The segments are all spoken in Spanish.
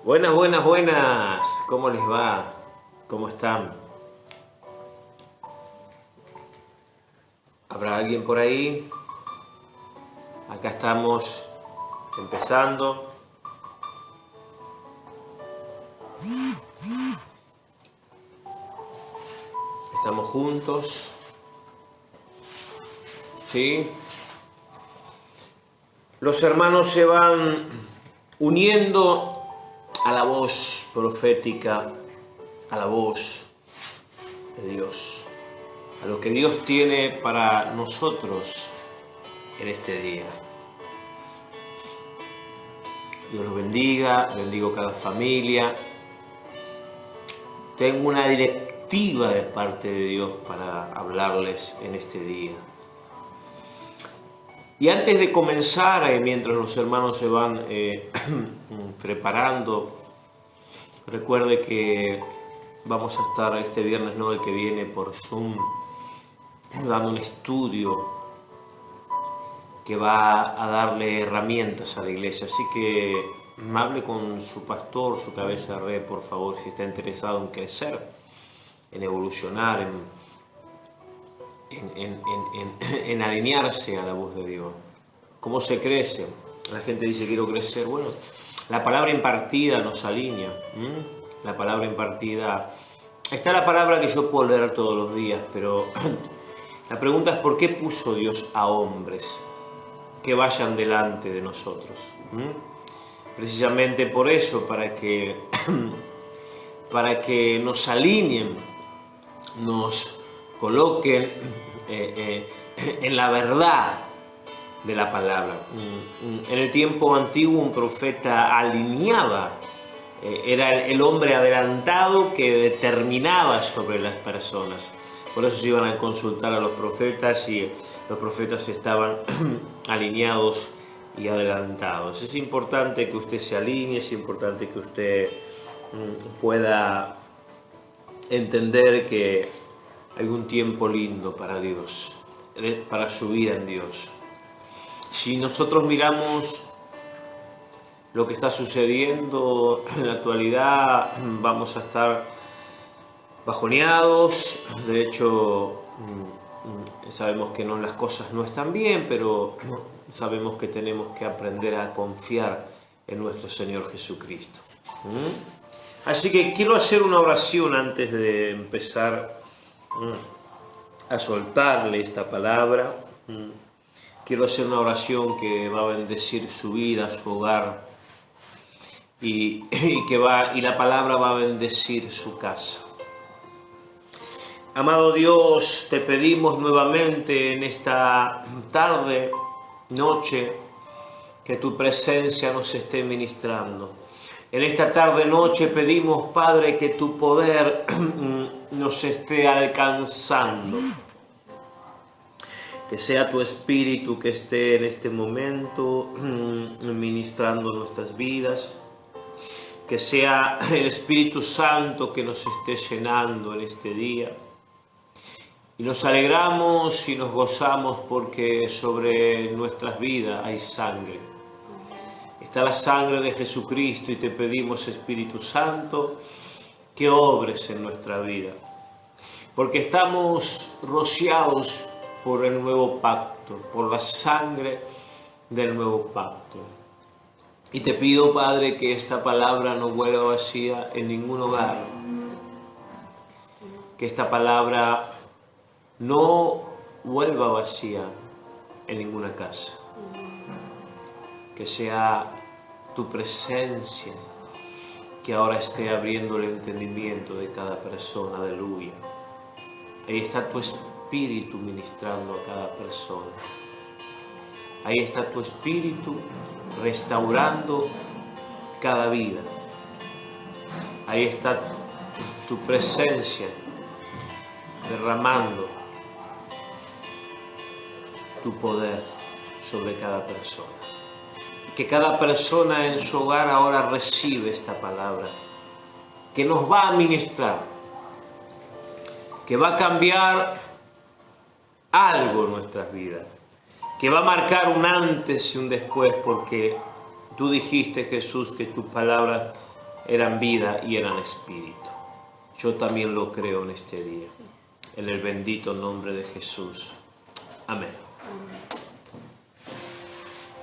Buenas, buenas, buenas. ¿Cómo les va? ¿Cómo están? ¿Habrá alguien por ahí? Acá estamos empezando. Estamos juntos. ¿Sí? Los hermanos se van uniendo a la voz profética, a la voz de Dios, a lo que Dios tiene para nosotros en este día. Dios los bendiga, bendigo cada familia. Tengo una directiva de parte de Dios para hablarles en este día. Y antes de comenzar, mientras los hermanos se van preparando, recuerde que vamos a estar este viernes, no el que viene, por Zoom, dando un estudio que va a darle herramientas a la iglesia. Así que hable con su pastor, su cabeza de red, por favor, si está interesado en crecer, en evolucionar, en alinearse a la voz de Dios. ¿Cómo se crece? La gente dice quiero crecer. Bueno, la palabra impartida nos alinea. La palabra impartida... Está la palabra que yo puedo leer todos los días, pero la pregunta es ¿por qué puso Dios a hombres que vayan delante de nosotros? Precisamente por eso, para que nos alineen, nos coloquen en la verdad de la palabra. En el tiempo antiguo un profeta alineaba, era el hombre adelantado que determinaba sobre las personas. Por eso se iban a consultar a los profetas y los profetas estaban alineados y adelantados. Es importante que usted se alinee, es importante que usted pueda entender que hay un tiempo lindo para Dios, para su vida en Dios. Si nosotros miramos lo que está sucediendo en la actualidad, vamos a estar bajoneados. De hecho, sabemos que las cosas no están bien, pero sabemos que tenemos que aprender a confiar en nuestro Señor Jesucristo. Así que quiero hacer una oración antes de empezar a soltarle esta palabra. Quiero hacer una oración que va a bendecir su vida, su hogar, y la palabra va a bendecir su casa. Amado Dios, te pedimos nuevamente en esta tarde, noche, que tu presencia nos esté ministrando. En esta tarde, noche, pedimos, Padre, que tu poder nos esté alcanzando. Que sea tu Espíritu que esté en este momento ministrando nuestras vidas. Que sea el Espíritu Santo que nos esté llenando en este día. Y nos alegramos y nos gozamos porque sobre nuestras vidas hay sangre. Está la sangre de Jesucristo y te pedimos, Espíritu Santo, que obres en nuestra vida. Porque estamos rociados por el nuevo pacto, por la sangre del nuevo pacto. Y te pido, Padre, que esta palabra no vuelva vacía en ningún hogar. Que esta palabra no vuelva vacía en ninguna casa. Que sea tu presencia que ahora esté abriendo el entendimiento de cada persona. Aleluya. Ahí está tu Espíritu ministrando a cada persona. Ahí está tu Espíritu restaurando cada vida. Ahí está tu presencia derramando tu poder sobre cada persona. Que cada persona en su hogar ahora recibe esta palabra, que nos va a ministrar, que va a cambiar algo en nuestras vidas, que va a marcar un antes y un después, porque tú dijiste, Jesús, que tus palabras eran vida y eran espíritu. Yo también lo creo en este día. En el bendito nombre de Jesús. Amén.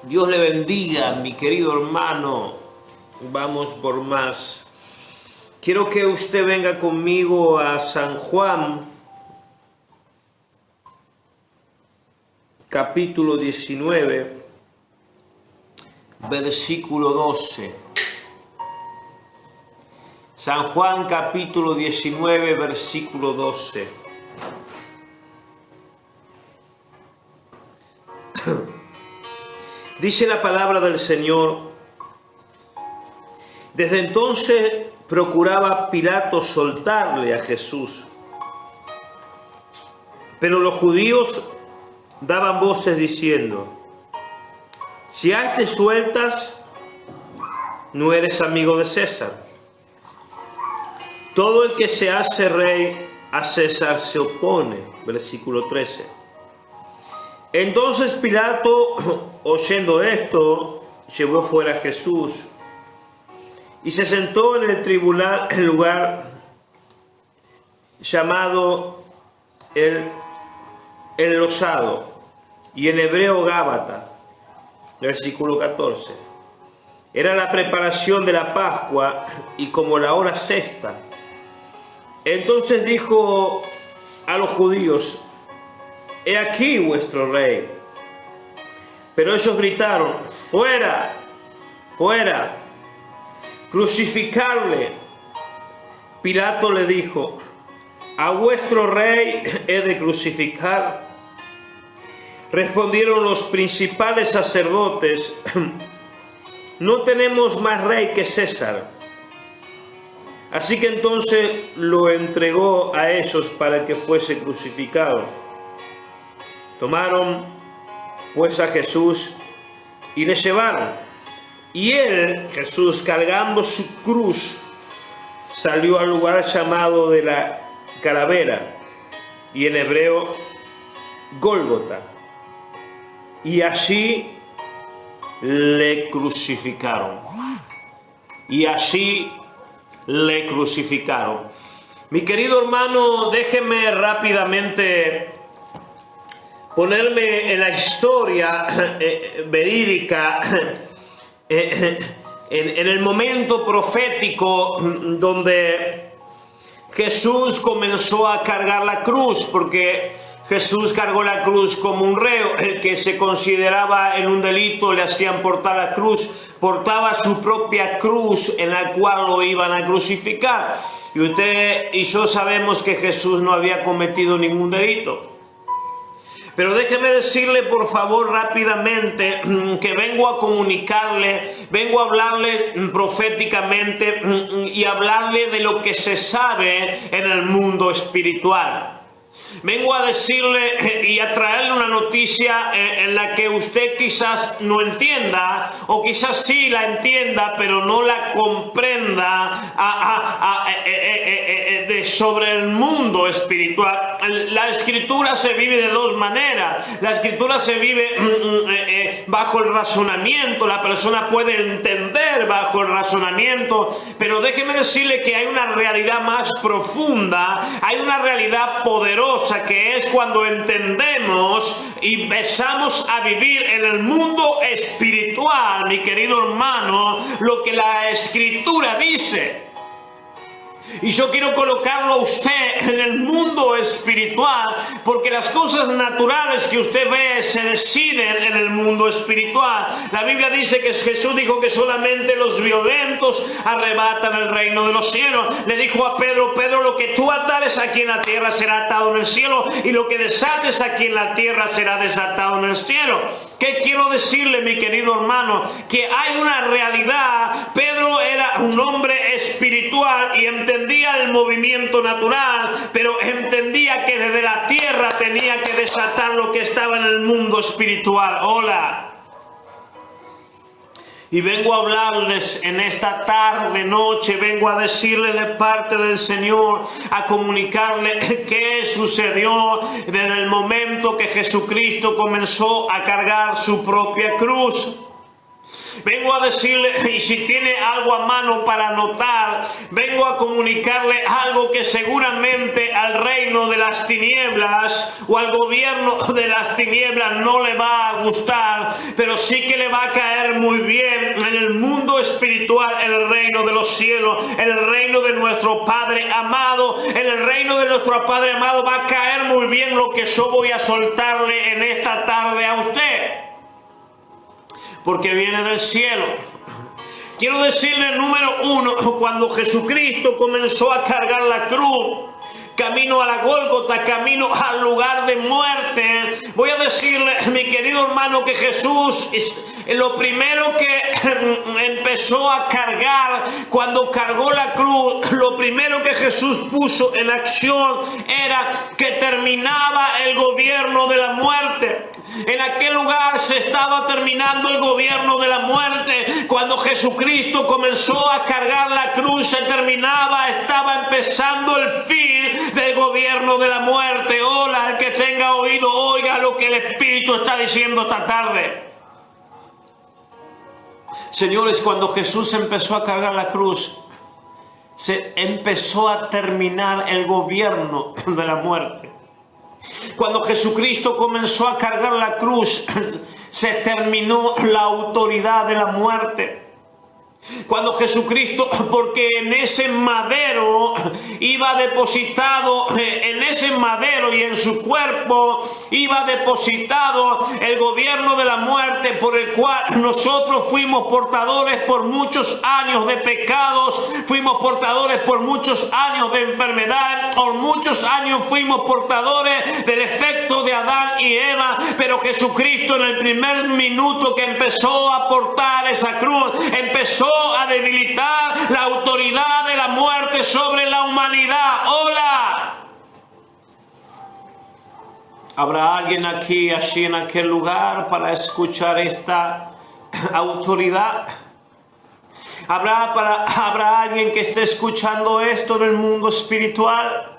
Dios le bendiga, mi querido hermano. Vamos por más. Quiero que usted venga conmigo a San Juan, capítulo 19, versículo 12. San Juan, capítulo 19, versículo 12. Dice la palabra del Señor: desde entonces procuraba Pilato soltarle a Jesús, pero los judíos daban voces diciendo: si a este sueltas, no eres amigo de César. Todo el que se hace rey a César se opone. Versículo 13. Entonces Pilato, oyendo esto, llevó fuera a Jesús y se sentó en el tribunal, en lugar llamado el Losado, y en hebreo Gábata. Versículo 14. Era la preparación de la Pascua y como la hora sexta. Entonces dijo a los judíos: he aquí vuestro rey. Pero ellos gritaron: fuera, fuera, crucificarle. Pilato le dijo: ¿a vuestro rey he de crucificar? Respondieron los principales sacerdotes: no tenemos más rey que César. Así que entonces lo entregó a ellos para que fuese crucificado. Tomaron pues a Jesús y le llevaron. Y él, Jesús, cargando su cruz, salió al lugar llamado de la Calavera, y en hebreo Gólgota. Y allí le crucificaron. Y allí le crucificaron. Mi querido hermano, déjeme rápidamente ponerme en la historia verídica, en el momento profético donde Jesús comenzó a cargar la cruz, porque Jesús cargó la cruz como un reo. El que se consideraba en un delito le hacían portar la cruz, portaba su propia cruz en la cual lo iban a crucificar. Y usted y yo sabemos que Jesús no había cometido ningún delito. Pero déjeme decirle por favor rápidamente que vengo a comunicarle, vengo a hablarle proféticamente y hablarle de lo que se sabe en el mundo espiritual. Vengo a decirle y a traerle una noticia en la que usted quizás no entienda, o quizás sí la entienda, pero no la comprenda sobre el mundo espiritual. La escritura se vive de dos maneras. La escritura se vive bajo el razonamiento. La persona puede entender bajo el razonamiento, pero déjeme decirle que hay una realidad más profunda, hay una realidad poderosa, que es cuando entendemos y empezamos a vivir en el mundo espiritual, mi querido hermano, lo que la escritura dice. Y yo quiero colocarlo a usted en el mundo espiritual, porque las cosas naturales que usted ve se deciden en el mundo espiritual. La Biblia dice que Jesús dijo que solamente los violentos arrebatan el reino de los cielos. Le dijo a Pedro: Pedro, lo que tú atares aquí en la tierra será atado en el cielo, y lo que desates aquí en la tierra será desatado en el cielo. ¿Qué quiero decirle, mi querido hermano? Que hay una realidad. Pedro era un hombre espiritual y entendía el movimiento natural, pero entendía que desde la tierra tenía que desatar lo que estaba en el mundo espiritual. Hola. Y vengo a hablarles en esta tarde, noche, vengo a decirle de parte del Señor, a comunicarle qué sucedió desde el momento que Jesucristo comenzó a cargar su propia cruz. vengo a decirle, y si tiene algo a mano para anotar, vengo a comunicarle algo que seguramente al reino de las tinieblas o al gobierno de las tinieblas no le va a gustar, pero sí que le va a caer muy bien en el mundo espiritual, en el reino de los cielos, en el reino de nuestro Padre amado. En el reino de nuestro Padre amado va a caer muy bien lo que yo voy a soltarle en esta tarde a usted, porque viene del cielo. Quiero decirle, número uno, cuando Jesucristo comenzó a cargar la cruz, camino a la Gólgota, camino al lugar de muerte, voy a decirle, mi querido hermano, que Jesús, lo primero que empezó a cargar, cuando cargó la cruz, lo primero que Jesús puso en acción era que terminaba el gobierno de la muerte. En aquel lugar se estaba terminando el gobierno de la muerte. Cuando Jesucristo comenzó a cargar la cruz, se terminaba, estaba empezando el fin del gobierno de la muerte. Hola, el que tenga oído, oiga lo que el Espíritu está diciendo esta tarde. Señores, cuando Jesús empezó a cargar la cruz, se empezó a terminar el gobierno de la muerte. Cuando Jesucristo comenzó a cargar la cruz, se terminó la autoridad de la muerte. Cuando Jesucristo, porque en ese madero iba depositado, en ese madero y en su cuerpo iba depositado el gobierno de la muerte, por el cual nosotros fuimos portadores por muchos años de pecados, fuimos portadores por muchos años de enfermedad, por muchos años fuimos portadores del efecto de Adán y Eva, pero Jesucristo en el primer minuto que empezó a portar esa cruz, empezó a debilitar la autoridad de la muerte sobre la humanidad. ¡Hola! ¿Habrá alguien aquí, allí en aquel lugar para escuchar esta autoridad? ¿Habrá alguien que esté escuchando esto en el mundo espiritual?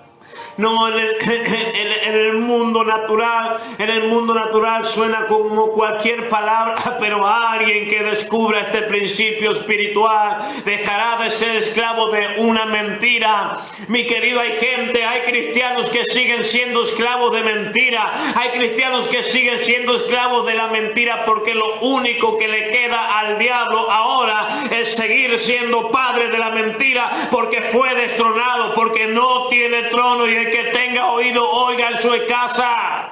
No en el mundo natural. En el mundo natural suena como cualquier palabra, pero alguien que descubra este principio espiritual dejará de ser esclavo de una mentira. Mi querido, hay cristianos que siguen siendo esclavos de mentira. Hay cristianos que siguen siendo esclavos de la mentira, porque lo único que le queda al diablo ahora es seguir siendo padre de la mentira, porque fue destronado, porque no tiene trono. Y el que tenga oído, oiga en su casa.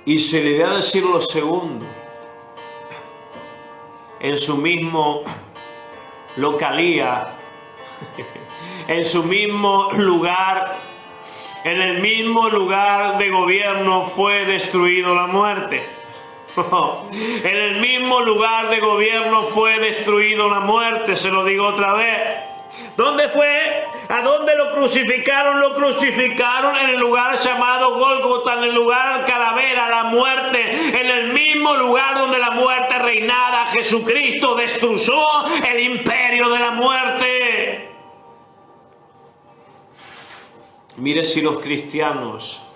Y se le va a decir lo segundo. En su mismo localía, en su mismo lugar, en el mismo lugar de gobierno fue destruido la muerte. En el mismo lugar de gobierno fue destruido la muerte. Se lo digo otra vez. ¿Dónde fue? ¿A dónde lo crucificaron? Lo crucificaron en el lugar llamado Gólgota, en el lugar calavera, la muerte, en el mismo lugar donde la muerte reinaba. Jesucristo destruyó el imperio de la muerte. Mire si los cristianos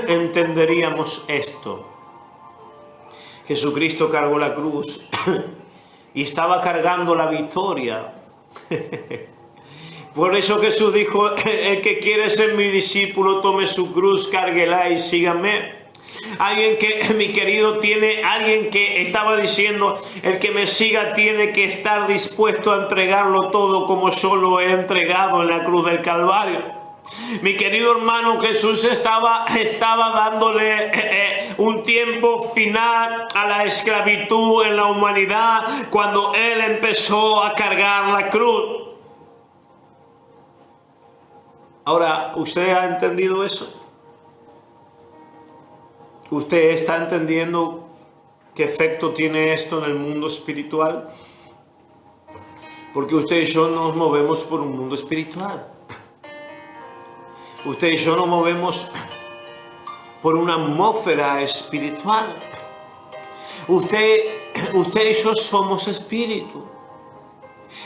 entenderíamos esto. Jesucristo cargó la cruz y estaba cargando la victoria. Por eso Jesús dijo: el que quiere ser mi discípulo, tome su cruz, cárguela y sígame. Alguien que, mi querido, alguien que estaba diciendo: el que me siga tiene que estar dispuesto a entregarlo todo como yo lo he entregado en la cruz del Calvario. Mi querido hermano, Jesús estaba dándole un tiempo final a la esclavitud en la humanidad cuando Él empezó a cargar la cruz. Ahora, ¿usted ha entendido eso? ¿Usted está entendiendo qué efecto tiene esto en el mundo espiritual? Porque usted y yo nos movemos por un mundo espiritual. Usted y yo nos movemos por una atmósfera espiritual. Usted y yo somos espíritu.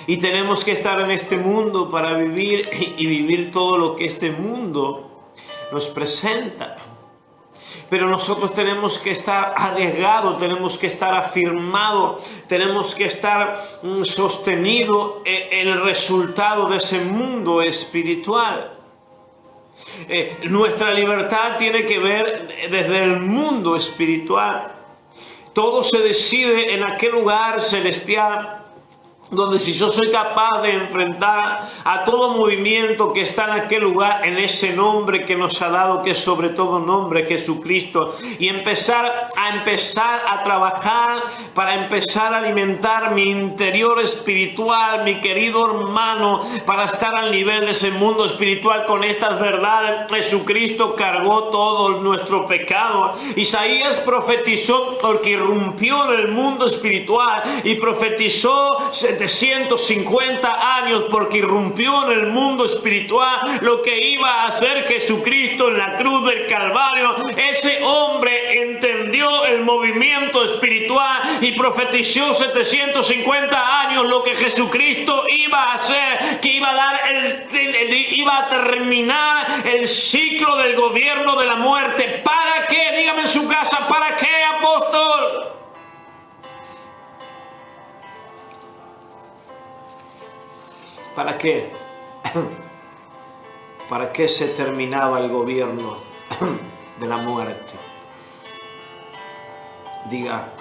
Y tenemos que estar en este mundo para vivir y vivir todo lo que este mundo nos presenta. Pero nosotros tenemos que estar arriesgados, tenemos que estar afirmados, tenemos que estar sostenidos en el resultado de ese mundo espiritual. Nuestra libertad tiene que ver desde el mundo espiritual. Todo se decide en aquel lugar celestial, donde si yo soy capaz de enfrentar a todo movimiento que está en aquel lugar, en ese nombre que nos ha dado, que es sobre todo nombre, Jesucristo, y empezar a trabajar para empezar a alimentar mi interior espiritual, mi querido hermano, para estar al nivel de ese mundo espiritual con estas verdades. Jesucristo cargó todo nuestro pecado. Isaías profetizó, porque irrumpió en el mundo espiritual y profetizó 750 años, porque irrumpió en el mundo espiritual lo que iba a hacer Jesucristo en la cruz del Calvario. Ese hombre entendió el movimiento espiritual y profetizó 750 años lo que Jesucristo iba a hacer, que iba a dar iba a terminar el ciclo del gobierno de la muerte. ¿Para qué? Dígame en su casa, ¿para qué, apóstol? ¿Para qué? ¿Para qué se terminaba el gobierno de la muerte? Diga,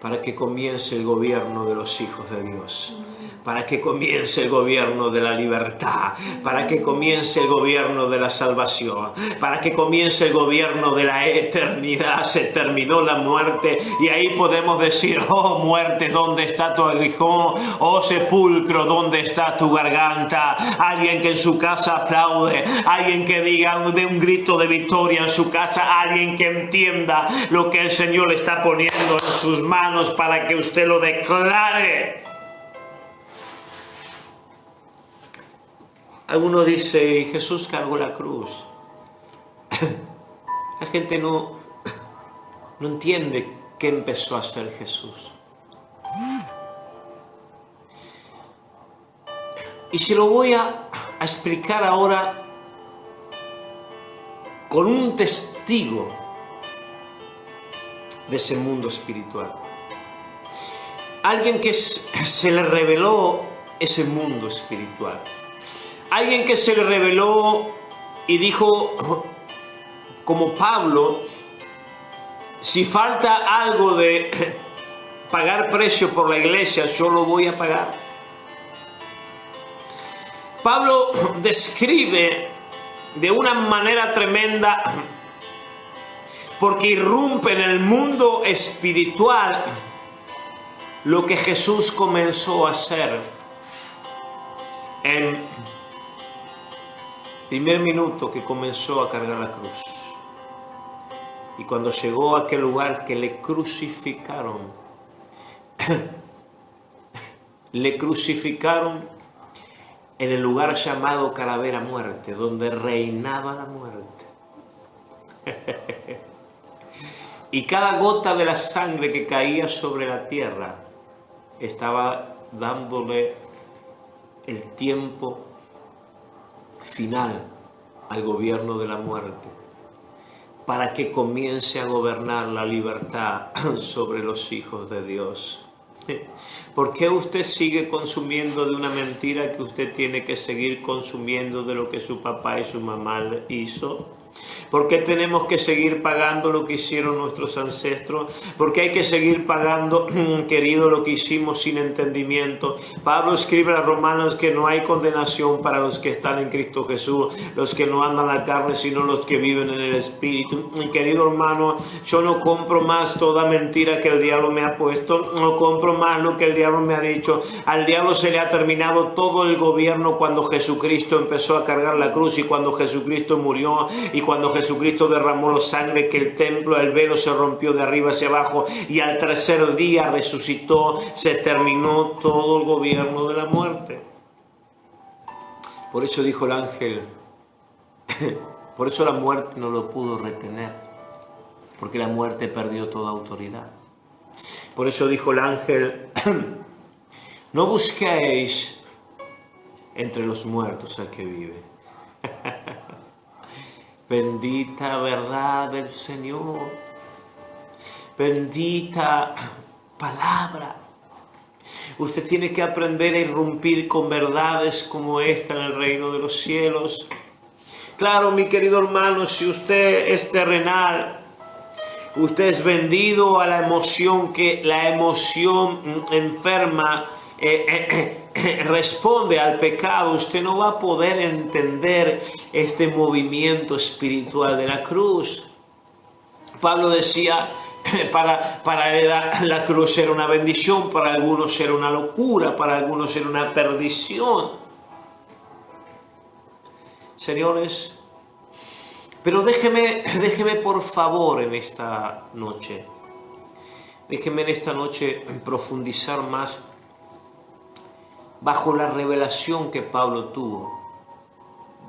para que comience el gobierno de los hijos de Dios, para que comience el gobierno de la libertad, para que comience el gobierno de la salvación, para que comience el gobierno de la eternidad. Se terminó la muerte y ahí podemos decir: oh muerte, ¿dónde está tu aguijón? Oh sepulcro, ¿dónde está tu garganta? Alguien que en su casa aplaude, alguien que diga de un grito de victoria en su casa, alguien que entienda lo que el Señor le está poniendo en sus manos para que usted lo declare. Alguno dice: Jesús cargó la cruz. La gente no entiende qué empezó a hacer Jesús. Y se lo voy a explicar ahora con un testigo de ese mundo espiritual. Alguien que se le reveló ese mundo espiritual. Alguien que se le reveló y dijo, como Pablo: si falta algo de pagar precio por la iglesia, yo lo voy a pagar. Pablo describe de una manera tremenda, porque irrumpe en el mundo espiritual, lo que Jesús comenzó a hacer en primer minuto que comenzó a cargar la cruz. Y cuando llegó a aquel lugar que le crucificaron, le crucificaron en el lugar llamado Calavera Muerte, donde reinaba la muerte. Y cada gota de la sangre que caía sobre la tierra estaba dándole el tiempo final al gobierno de la muerte, para que comience a gobernar la libertad sobre los hijos de Dios. ¿Por qué usted sigue consumiendo de una mentira que usted tiene que seguir consumiendo de lo que su papá y su mamá le hizo? ¿Por qué tenemos que seguir pagando lo que hicieron nuestros ancestros? ¿Por qué hay que seguir pagando, querido, lo que hicimos sin entendimiento? Pablo escribe a los Romanos que no hay condenación para los que están en Cristo Jesús, los que no andan a la carne, sino los que viven en el Espíritu. Querido hermano, yo no compro más toda mentira que el diablo me ha puesto, no compro más lo que el diablo me ha dicho. Al diablo se le ha terminado todo el gobierno cuando Jesucristo empezó a cargar la cruz, y cuando Jesucristo murió, y cuando Jesucristo derramó la sangre, que el templo, el velo se rompió de arriba hacia abajo, y al tercer día resucitó. Se terminó todo el gobierno de la muerte. Por eso dijo el ángel, por eso la muerte no lo pudo retener, porque la muerte perdió toda autoridad. Por eso dijo el ángel, no busquéis entre los muertos al que vive. Bendita verdad del Señor. Bendita palabra. Usted tiene que aprender a irrumpir con verdades como esta en el reino de los cielos. Claro, mi querido hermano, si usted es terrenal, usted es vendido a la emoción, que la emoción enferma responde al pecado, usted no va a poder entender este movimiento espiritual de la cruz. Pablo decía, para él la cruz era una bendición, para algunos era una locura, para algunos era una perdición. Señores, pero déjeme por favor en esta noche, profundizar más bajo la revelación que Pablo tuvo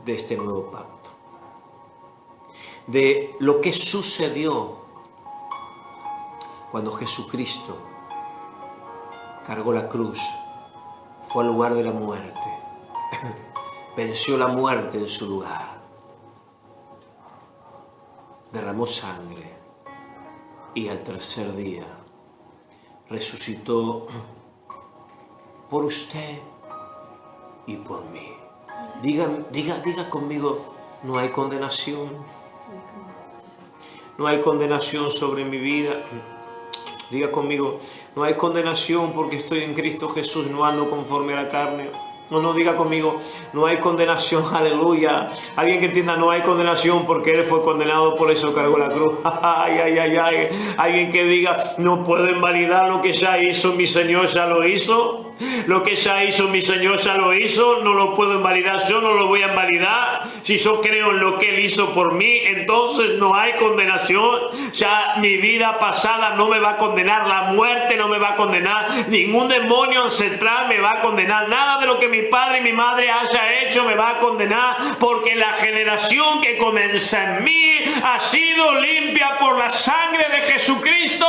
de este nuevo pacto, de lo que sucedió cuando Jesucristo cargó la cruz, fue al lugar de la muerte, venció la muerte en su lugar, derramó sangre y al tercer día resucitó por usted y por mí. Diga conmigo, no hay condenación. No hay condenación sobre mi vida. Diga conmigo, no hay condenación porque estoy en Cristo Jesús, no ando conforme a la carne. No, diga conmigo, no hay condenación, aleluya. Alguien que entienda, no hay condenación porque Él fue condenado, por eso cargó la cruz. Ay. Alguien que diga, no puedo invalidar lo que ya hizo mi Señor, ya lo hizo. Lo que ya hizo mi Señor ya lo hizo, no lo puedo invalidar, yo no lo voy a invalidar. Si yo creo en lo que Él hizo por mí, entonces no hay condenación. Ya mi vida pasada no me va a condenar, la muerte no me va a condenar, ningún demonio ancestral me va a condenar, nada de lo que mi padre y mi madre haya hecho me va a condenar, porque la generación que comienza en mí ha sido limpia por la sangre de Jesucristo.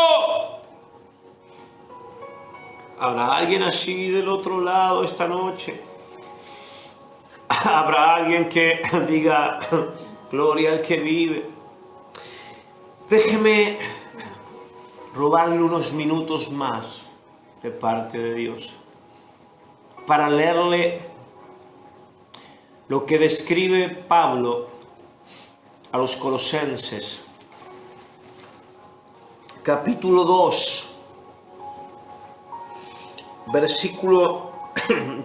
¿Habrá alguien allí del otro lado esta noche? ¿Habrá alguien que diga, gloria al que vive? Déjeme robarle unos minutos más de parte de Dios para leerle lo que describe Pablo a los Colosenses, capítulo 2. Versículo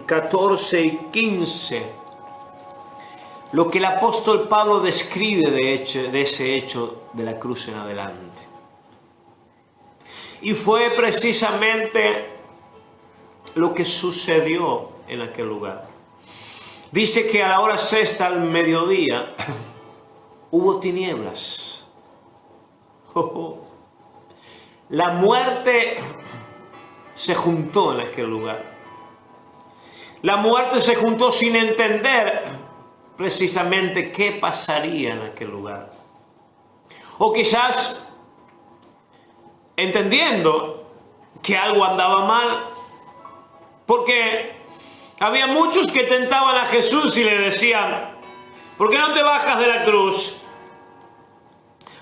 14 y 15, lo que el apóstol Pablo describe de ese hecho de la cruz en adelante. Y fue precisamente lo que sucedió en aquel lugar. Dice que a la hora sexta al mediodía hubo tinieblas. La muerte se juntó en aquel lugar. La muerte se juntó sin entender precisamente qué pasaría en aquel lugar. O quizás entendiendo que algo andaba mal, porque había muchos que tentaban a Jesús y le decían, ¿por qué no te bajas de la cruz?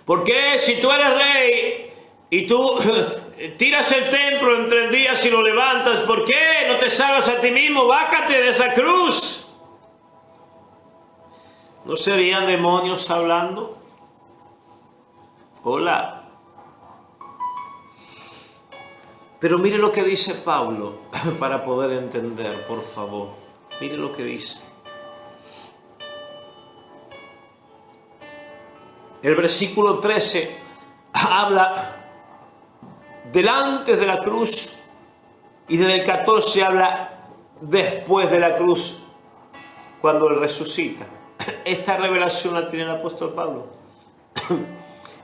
¿Por qué si tú eres rey y tú tiras el templo en 3 días y lo levantas, ¿por qué no te salvas a ti mismo? Bájate de esa cruz. ¿No serían demonios hablando? Hola. Pero mire lo que dice Pablo para poder entender, por favor. Mire lo que dice. El versículo 13 habla delante de la cruz y desde el 14 habla después de la cruz, cuando Él resucita. Esta revelación la tiene el apóstol Pablo.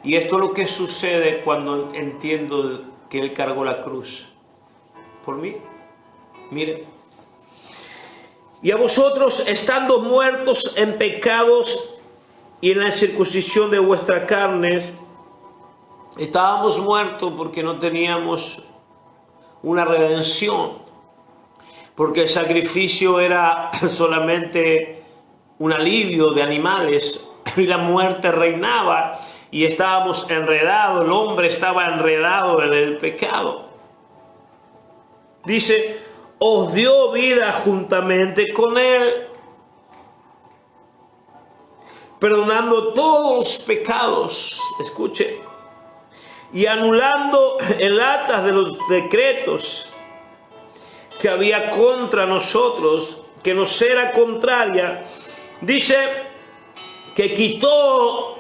Y esto es lo que sucede cuando entiendo que Él cargó la cruz por mí. Mire. Y a vosotros, estando muertos en pecados y en la circuncisión de vuestras carnes, estábamos muertos porque no teníamos una redención, porque el sacrificio era solamente un alivio de animales y la muerte reinaba y estábamos enredados, el hombre estaba enredado en el pecado. Dice, os dio vida juntamente con él, perdonando todos los pecados, escuche, y anulando el acta de los decretos que había contra nosotros, que nos era contraria. Dice que quitó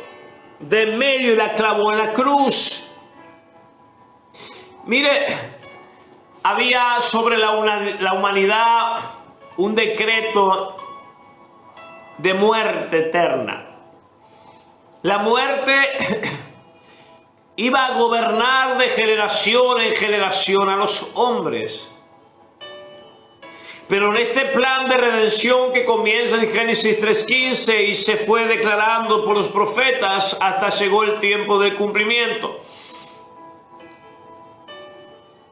de en medio y la clavó en la cruz. Mire, había sobre la humanidad un decreto de muerte eterna. La muerte iba a gobernar de generación en generación a los hombres. Pero en este plan de redención que comienza en Génesis 3:15 y se fue declarando por los profetas hasta llegó el tiempo del cumplimiento.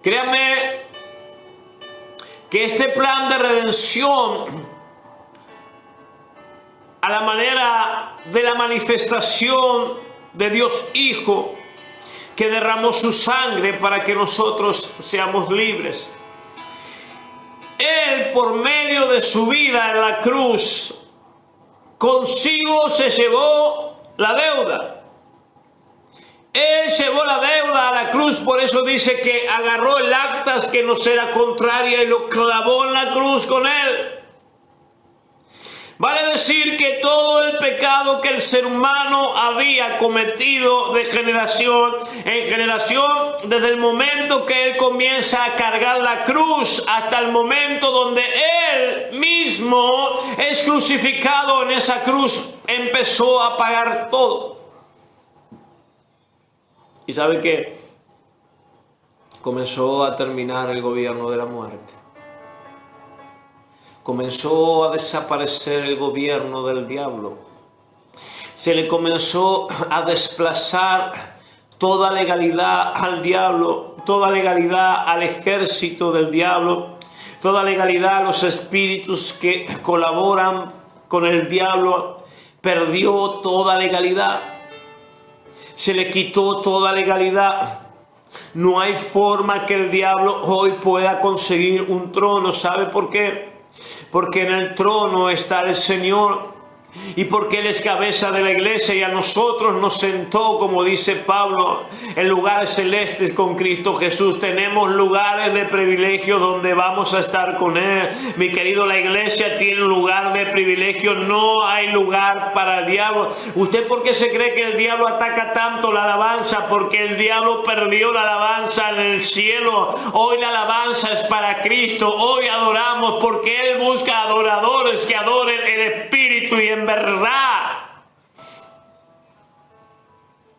Créanme que este plan de redención, a la manera de la manifestación de Dios Hijo, que derramó su sangre para que nosotros seamos libres. Él, por medio de su vida en la cruz, consigo se llevó la deuda. Él llevó la deuda a la cruz, por eso dice que agarró el actas que nos era contraria y lo clavó en la cruz con él. Vale decir que todo el pecado que el ser humano había cometido de generación en generación, desde el momento que él comienza a cargar la cruz hasta el momento donde él mismo es crucificado en esa cruz, empezó a pagar todo. ¿Y sabe qué? Comenzó a terminar el gobierno de la muerte. Comenzó a desaparecer el gobierno del diablo. Se le comenzó a desplazar toda legalidad al diablo, toda legalidad al ejército del diablo, toda legalidad a los espíritus que colaboran con el diablo. Perdió toda legalidad. Se le quitó toda legalidad. No hay forma que el diablo hoy pueda conseguir un trono. ¿Sabe por qué? Porque en el trono está el Señor y porque Él es cabeza de la iglesia y a nosotros nos sentó, como dice Pablo, en lugares celestes con Cristo Jesús. Tenemos lugares de privilegio donde vamos a estar con Él. Mi querido, la iglesia tiene un lugar de privilegio. No hay lugar para el diablo. ¿Usted por qué se cree que el diablo ataca tanto la alabanza? Porque el diablo perdió la alabanza en el cielo. Hoy la alabanza es para Cristo. Hoy adoramos porque Él busca adoradores que adoren en espíritu y en verdad.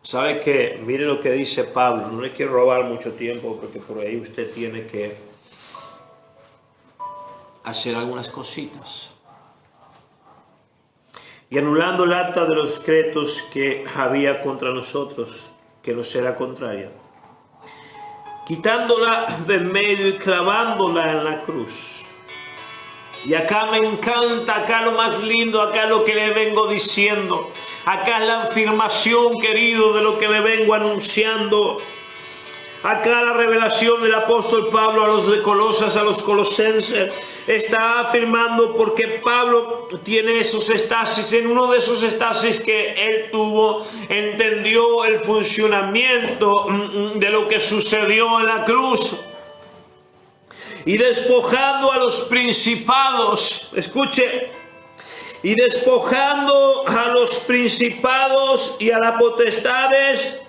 ¿Sabe qué? Mire lo que dice Pablo. No le quiero robar mucho tiempo porque por ahí usted tiene que hacer algunas cositas. Y anulando el acta de los decretos que había contra nosotros, que nos era contraria, quitándola de en medio y clavándola en la cruz. Y acá me encanta, acá lo más lindo, acá lo que le vengo diciendo. Acá es la afirmación, querido, de lo que le vengo anunciando. Acá la revelación del apóstol Pablo a los de Colosas, a los colosenses, está afirmando porque Pablo tiene esos estasis. En uno de esos estasis que él tuvo, entendió el funcionamiento de lo que sucedió en la cruz. Y despojando a los principados, escuche, y despojando a los principados y a las potestades,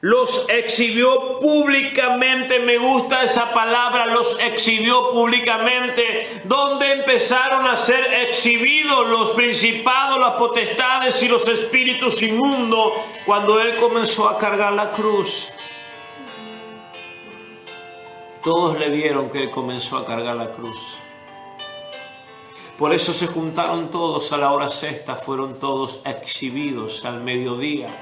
los exhibió públicamente. Me gusta esa palabra, los exhibió públicamente. ¿Dónde empezaron a ser exhibidos los principados, las potestades y los espíritus inmundos? Cuando él comenzó a cargar la cruz. Todos le vieron que él comenzó a cargar la cruz. Por eso se juntaron todos a la hora sexta, fueron todos exhibidos al mediodía.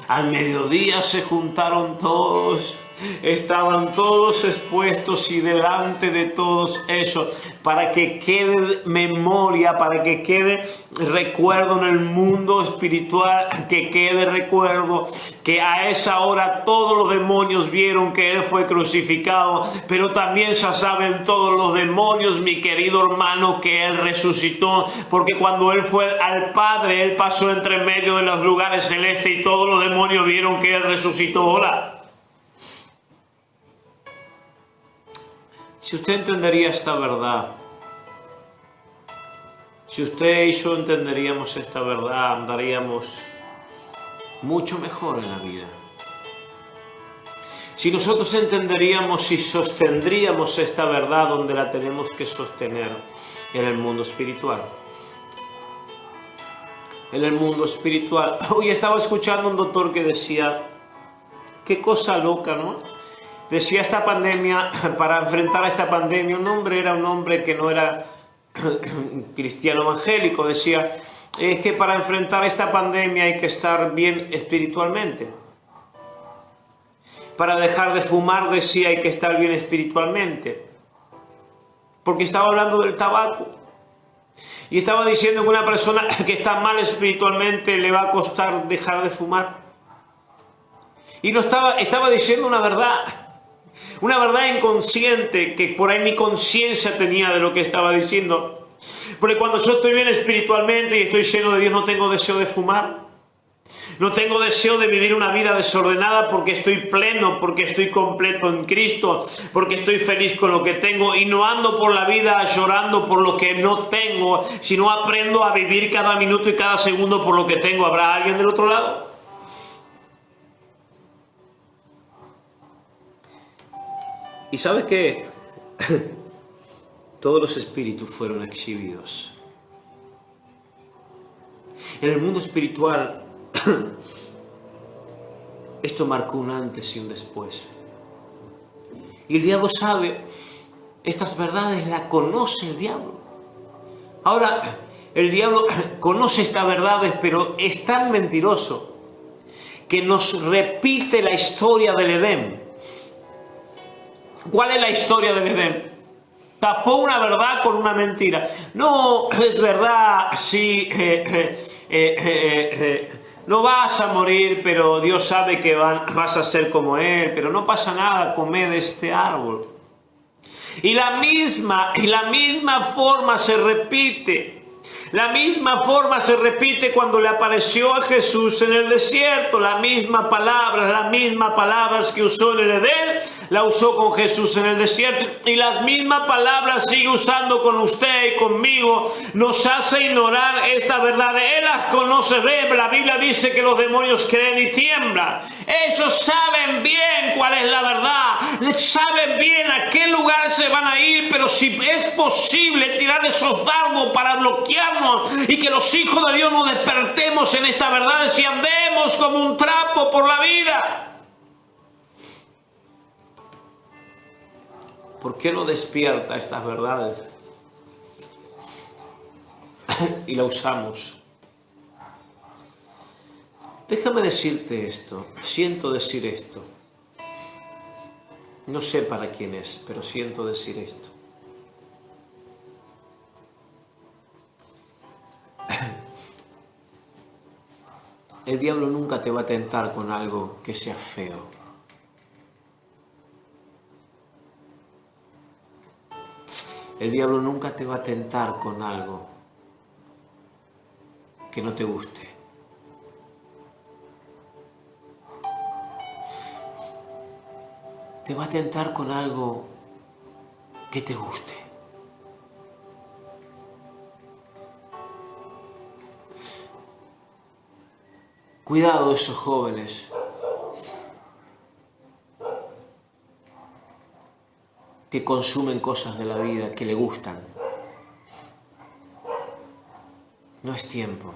Al mediodía se juntaron todos estaban todos expuestos y delante de todos ellos, para que quede memoria, para que quede recuerdo en el mundo espiritual, que quede recuerdo que a esa hora todos los demonios vieron que Él fue crucificado, pero también ya saben todos los demonios, mi querido hermano, que Él resucitó, porque cuando Él fue al Padre, Él pasó entre medio de los lugares celestes y todos los demonios vieron que Él resucitó. Hola. Si usted entendería esta verdad, si usted y yo entenderíamos esta verdad, andaríamos mucho mejor en la vida. Si nosotros entenderíamos y sostendríamos esta verdad donde la tenemos que sostener en el mundo espiritual. En el mundo espiritual. Hoy estaba escuchando a un doctor que decía, qué cosa loca, ¿no? Decía, esta pandemia, para enfrentar a esta pandemia, era un hombre que no era cristiano evangélico, decía, es que para enfrentar esta pandemia hay que estar bien espiritualmente. Para dejar de fumar, decía, hay que estar bien espiritualmente. Porque estaba hablando del tabaco. Y estaba diciendo que una persona que está mal espiritualmente le va a costar dejar de fumar. Y no estaba diciendo una verdad inconsciente, que por ahí mi conciencia tenía de lo que estaba diciendo. Porque cuando yo estoy bien espiritualmente y estoy lleno de Dios, no tengo deseo de fumar. No tengo deseo de vivir una vida desordenada, porque estoy pleno, porque estoy completo en Cristo, porque estoy feliz con lo que tengo y no ando por la vida llorando por lo que no tengo, sino aprendo a vivir cada minuto y cada segundo por lo que tengo. ¿Habrá alguien del otro lado? ¿Y sabes qué? Todos los espíritus fueron exhibidos. En el mundo espiritual, esto marcó un antes y un después. Y el diablo sabe, estas verdades las conoce el diablo. Ahora, el diablo conoce estas verdades, pero es tan mentiroso que nos repite la historia del Edén. ¿Cuál es la historia del Edén? Tapó una verdad con una mentira. No, es verdad, sí, no vas a morir, pero Dios sabe que vas a ser como Él, pero no pasa nada, come de este árbol. Y la misma forma se repite. La misma forma se repite cuando le apareció a Jesús en el desierto. Las mismas palabras que usó en el Edén, la usó con Jesús en el desierto. Y las mismas palabras sigue usando con usted y conmigo. Nos hace ignorar esta verdad. Él las conoce bien. La Biblia dice que los demonios creen y tiemblan. Ellos saben bien cuál es la verdad. Saben bien a qué lugar se van a ir. Pero si es posible tirar esos dardos para bloquearnos y que los hijos de Dios nos despertemos en esta verdad y andemos como un trapo por la vida. ¿Por qué no despierta estas verdades y la usamos? Déjame decirte esto, siento decir esto. No sé para quién es, pero siento decir esto. El diablo nunca te va a tentar con algo que sea feo. El diablo nunca te va a tentar con algo que no te guste. Te va a tentar con algo que te guste. Cuidado de esos jóvenes que consumen cosas de la vida que le gustan. No es tiempo.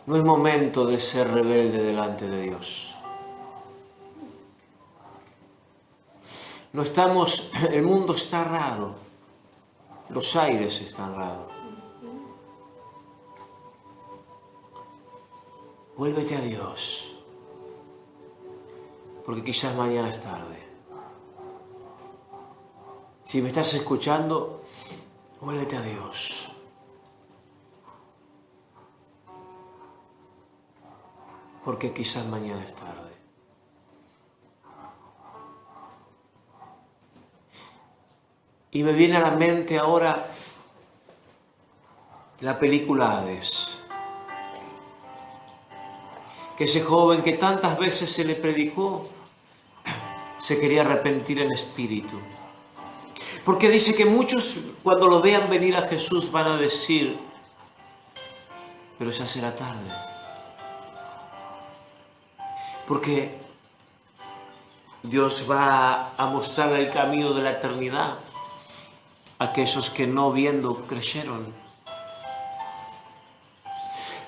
No es momento de ser rebelde delante de Dios. No estamos, el mundo está raro. Los aires están raros. Vuélvete a Dios. porque quizás mañana es tarde. Si me estás escuchando, vuélvete a Dios. Porque quizás mañana es tarde. Y me viene a la mente ahora la película Hades. Que ese joven que tantas veces se le predicó, se quería arrepentir en espíritu. Porque dice que muchos cuando lo vean venir a Jesús van a decir, pero ya será tarde. Porque Dios va a mostrar el camino de la eternidad a aquellos que no viendo creyeron.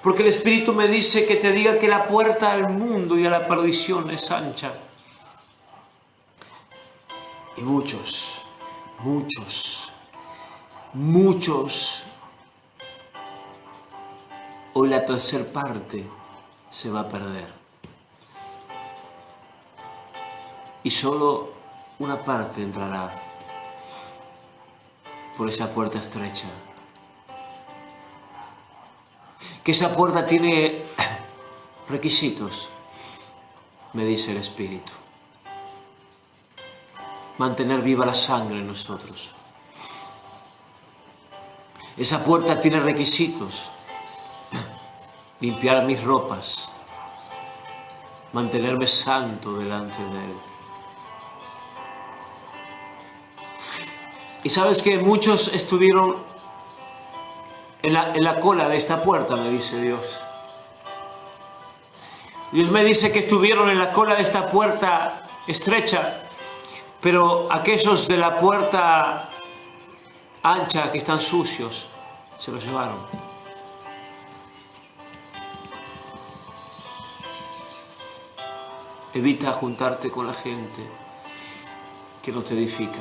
Porque el Espíritu me dice que te diga que la puerta al mundo y a la perdición es ancha. Y muchos hoy la tercer parte se va a perder. Y solo una parte entrará por esa puerta estrecha. Que esa puerta tiene requisitos, me dice el Espíritu. Mantener viva la sangre en nosotros. Esa puerta tiene requisitos. Limpiar mis ropas. Mantenerme santo delante de Él. Y sabes que muchos estuvieron en la cola de esta puerta, me dice Dios. Dios me dice que estuvieron en la cola de esta puerta estrecha, pero aquellos de la puerta ancha que están sucios, se los llevaron. Evita juntarte con la gente que no te edifica.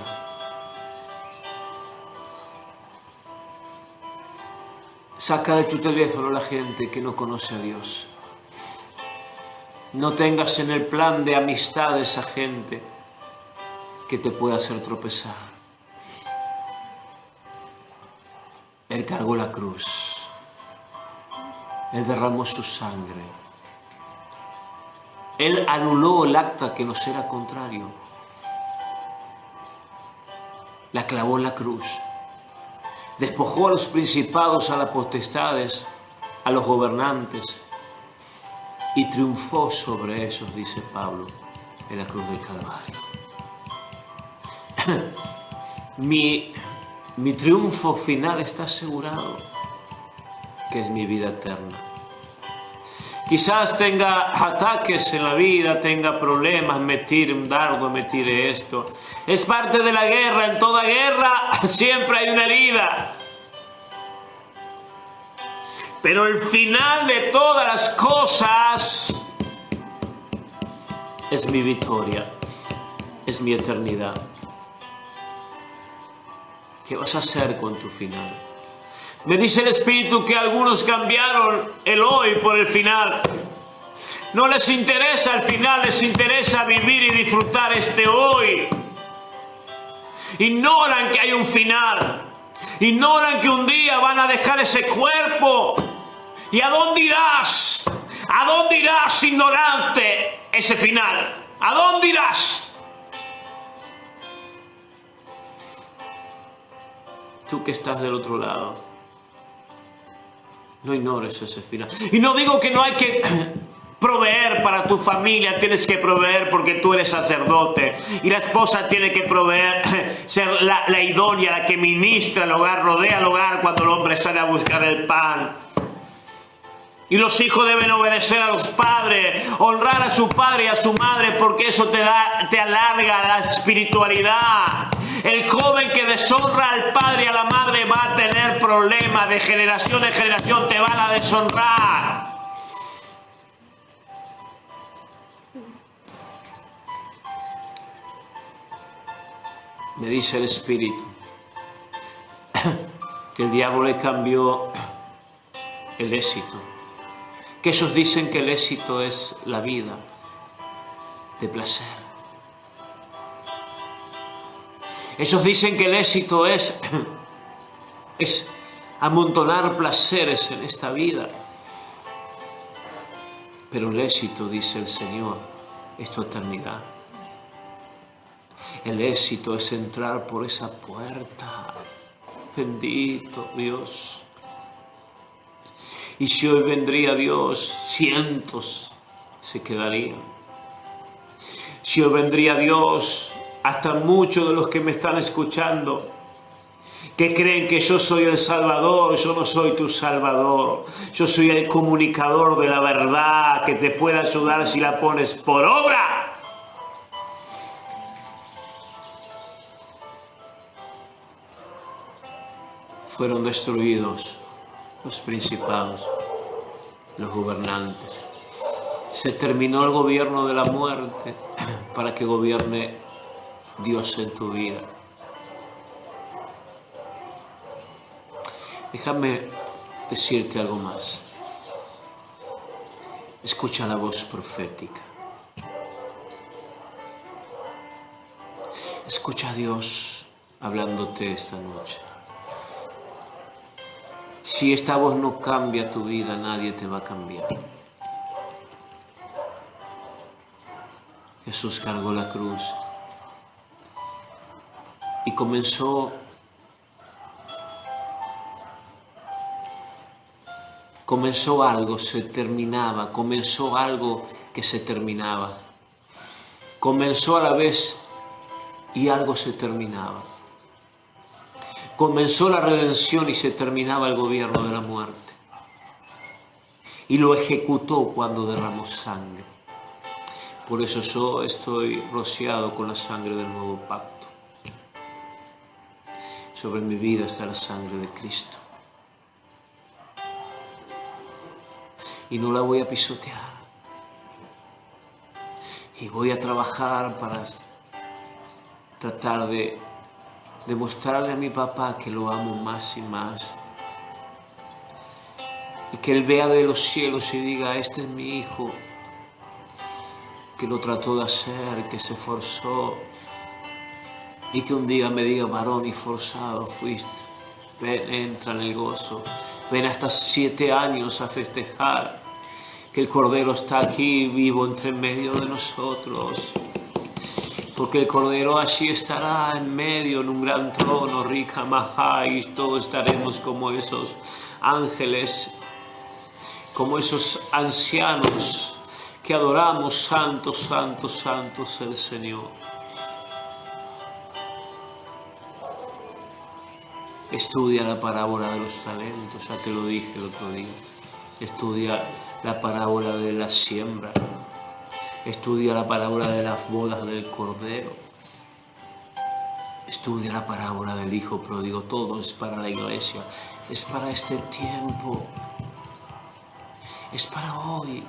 Saca de tu teléfono a la gente que no conoce a Dios. No tengas en el plan de amistad a esa gente que te pueda hacer tropezar. Él cargó la cruz. Él derramó su sangre. Él anuló el acta que nos era contrario. La clavó en la cruz. Despojó a los principados, a las potestades, a los gobernantes y triunfó sobre ellos, dice Pablo, en la cruz del Calvario. Mi triunfo final está asegurado, que es mi vida eterna. Quizás tenga ataques en la vida, tenga problemas, me tire un dardo, me tire esto. Es parte de la guerra. En toda guerra siempre hay una herida. Pero el final de todas las cosas es mi victoria, es mi eternidad. ¿Qué vas a hacer con tu final? Me dice el Espíritu que algunos cambiaron el hoy por el final. No les interesa el final, les interesa vivir y disfrutar este hoy. Ignoran que hay un final. Ignoran que un día van a dejar ese cuerpo. ¿Y a dónde irás? ¿A dónde irás ignorante ese final? ¿A dónde irás? Tú que estás del otro lado. No ignores ese final. Y no digo que no hay que proveer para tu familia. Tienes que proveer porque tú eres sacerdote. Y la esposa tiene que proveer, ser la idónea, la que ministra el hogar, rodea el hogar cuando el hombre sale a buscar el pan. Y los hijos deben obedecer a los padres, honrar a su padre y a su madre, porque eso te alarga la espiritualidad. El joven que deshonra al padre y a la madre va a tener problemas de generación en generación, te van a deshonrar. Me dice el Espíritu que el diablo le cambió el éxito. Que ellos dicen que el éxito es la vida. de placer. Ellos dicen que el éxito es amontonar placeres en esta vida. Pero el éxito, dice el Señor, es tu eternidad. El éxito es entrar por esa puerta. Bendito Dios. Y si hoy vendría Dios, cientos se quedarían. Si hoy vendría Dios, hasta muchos de los que me están escuchando, que creen que yo soy el Salvador, yo no soy tu Salvador. Yo soy el comunicador de la verdad que te puede ayudar si la pones por obra. Fueron destruidos los principados, los gobernantes. Se terminó el gobierno de la muerte para que gobierne Dios en tu vida. Déjame decirte algo más. Escucha la voz profética. Escucha a Dios hablándote esta noche. Si esta voz no cambia tu vida, nadie te va a cambiar. Jesús cargó la cruz y comenzó algo, se terminaba, comenzó algo que se terminaba. Comenzó a la vez y algo se terminaba. Comenzó la redención y se terminaba el gobierno de la muerte. Y lo ejecutó cuando derramó sangre. Por eso yo estoy rociado con la sangre del nuevo pacto. Sobre mi vida está la sangre de Cristo. Y no la voy a pisotear. Y voy a trabajar para tratar de demostrarle a mi papá que lo amo más y más. Y que él vea de los cielos y diga, este es mi hijo, que lo trató de hacer, que se esforzó. Y que un día me diga, varón y forzado fuiste. Ven, entra en el gozo. Ven hasta 7 años a festejar que el Cordero está aquí vivo entre medio de nosotros. Porque el Cordero allí estará en medio en un gran trono, rica majá, y todos estaremos como esos ángeles, como esos ancianos que adoramos, santo, santo, santo es el Señor. Estudia la parábola de los talentos, ya te lo dije el otro día. Estudia la parábola de la siembra. Estudia la parábola de las bodas del Cordero. Estudia la parábola del Hijo Pródigo. Todo es para la iglesia. Es para este tiempo. Es para hoy.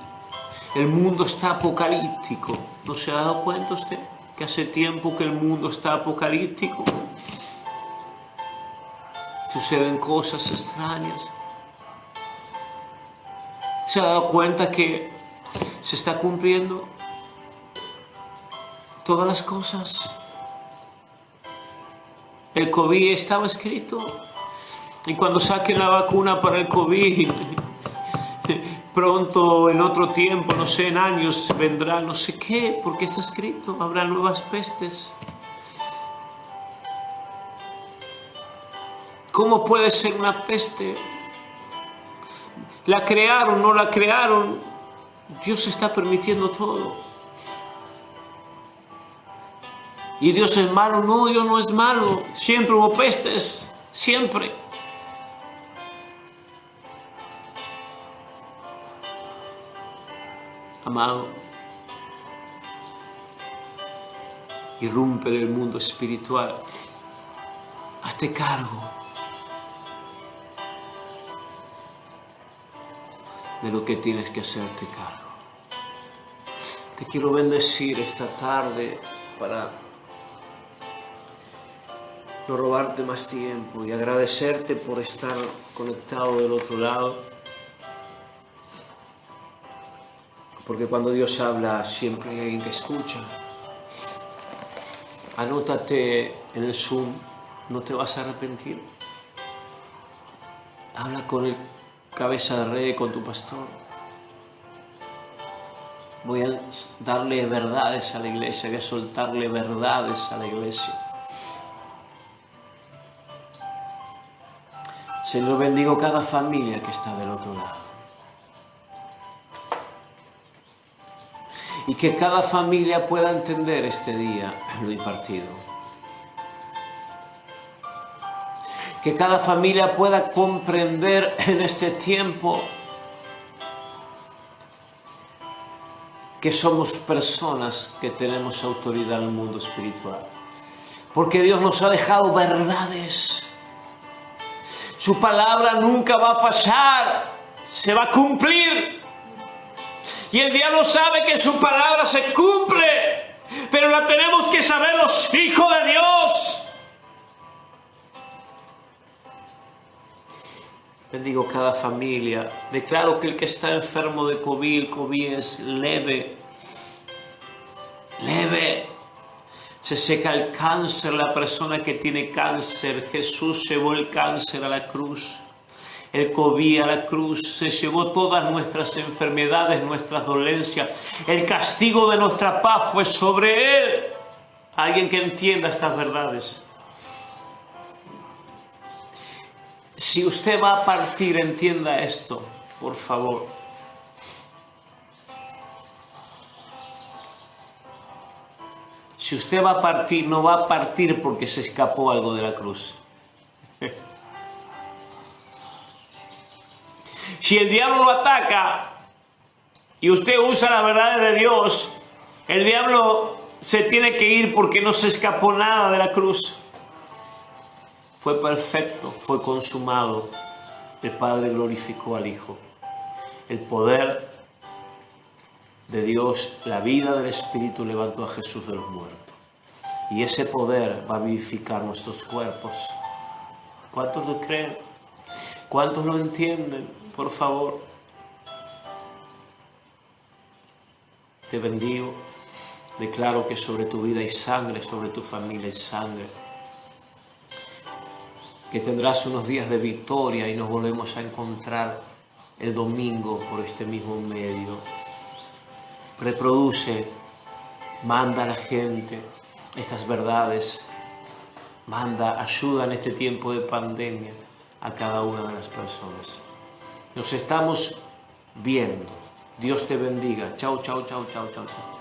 El mundo está apocalíptico. ¿No se ha dado cuenta usted que hace tiempo que el mundo está apocalíptico? Suceden cosas extrañas. ¿Se ha dado cuenta que se está cumpliendo todas las cosas? El COVID estaba escrito. Y cuando saquen la vacuna para el COVID, pronto, en otro tiempo, no sé, en años, vendrá no sé qué, porque está escrito, habrá nuevas pestes. ¿Cómo puede ser una peste? ¿La crearon, no la crearon? Dios está permitiendo todo. ¿Y Dios es malo? No, Dios no es malo. Siempre hubo pestes, siempre. Amado, irrumpe en el mundo espiritual. Hazte cargo de lo que tienes que hacerte cargo. Te quiero bendecir esta tarde para no robarte más tiempo y agradecerte por estar conectado del otro lado, Porque cuando Dios habla, siempre hay alguien que escucha. Anótate en el Zoom, no te vas a arrepentir. Habla con el cabeza de rey, con tu pastor. Voy a darle verdades a la iglesia, voy a soltarle verdades a la iglesia. Señor, bendigo cada familia que está del otro lado. Y que cada familia pueda entender este día lo impartido. Que cada familia pueda comprender en este tiempo que somos personas que tenemos autoridad en el mundo espiritual. Porque Dios nos ha dejado verdades. Su palabra nunca va a fallar, se va a cumplir. Y el diablo sabe que su palabra se cumple, pero la tenemos que saber los hijos de Dios. Bendigo cada familia. Declaro que el que está enfermo de COVID, el COVID es leve. Leve. Se seca el cáncer, la persona que tiene cáncer. Jesús llevó el cáncer a la cruz. El COVID a la cruz. Se llevó todas nuestras enfermedades, nuestras dolencias. El castigo de nuestra paz fue sobre Él. Alguien que entienda estas verdades. Si usted va a partir, entienda esto, por favor. Si usted va a partir, no va a partir porque se escapó algo de la cruz. Si el diablo lo ataca y usted usa la verdad de Dios, el diablo se tiene que ir porque no se escapó nada de la cruz. Fue perfecto, fue consumado. El Padre glorificó al Hijo. El poder de Dios, la vida del Espíritu levantó a Jesús de los muertos. Y ese poder va a vivificar nuestros cuerpos. ¿Cuántos lo creen? ¿Cuántos lo entienden? Por favor. Te bendigo. Declaro que sobre tu vida hay sangre, sobre tu familia hay sangre. Que tendrás unos días de victoria y nos volvemos a encontrar el domingo por este mismo medio. Reproduce, manda a la gente estas verdades, manda ayuda en este tiempo de pandemia a cada una de las personas. Nos estamos viendo. Dios te bendiga. Chao, chao, chao, chao, chao, chao.